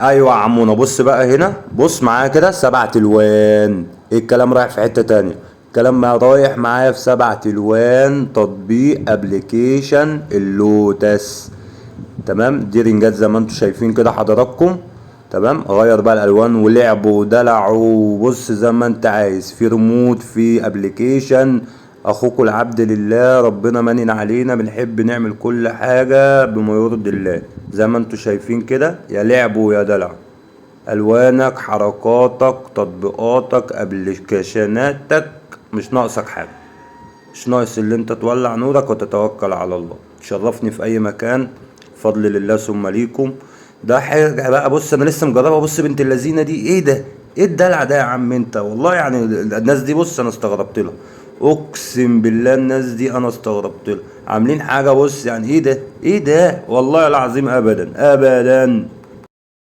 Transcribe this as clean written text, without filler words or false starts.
ايوه يا عمونا، بص بقى هنا، بص معايا كده 7 الوان. ايه الكلام رايح في حتة تانية. الكلام بقى رايح معايا في 7 الوان تطبيق ابلكيشن اللوتس. تمام، دي رنجات زي ما انتم شايفين كده حضراتكم. تمام، غير بقى الالوان ولعبوا ودلعوا. بص زي ما انت عايز، في ريموت، في ابلكيشن. اخوكوا العبد لله، ربنا منن علينا بنحب نعمل كل حاجة بما يرضي الله. زي ما انتم شايفين كده، يا لعب ويا دلع. الوانك، حركاتك، تطبيقاتك، ابلكيشناتك، مش ناقصك حاجة. مش ناقص اللي انت تولع نورك وتتوكل على الله. تشرفني في اي مكان، فضل لله ثم ليكم. ده حاجة بقى، بص انا لسه مجربها. بص بنت اللذينة دي، ايه ده؟ ايه الدلع ده يا عم انت؟ والله يعني الناس دي، بص انا استغربت لها. اقسم بالله الناس دي انا استغربت لها. عاملين حاجة، بص يعني ايه ده؟ ايه ده؟ والله العظيم ابدا ابدا.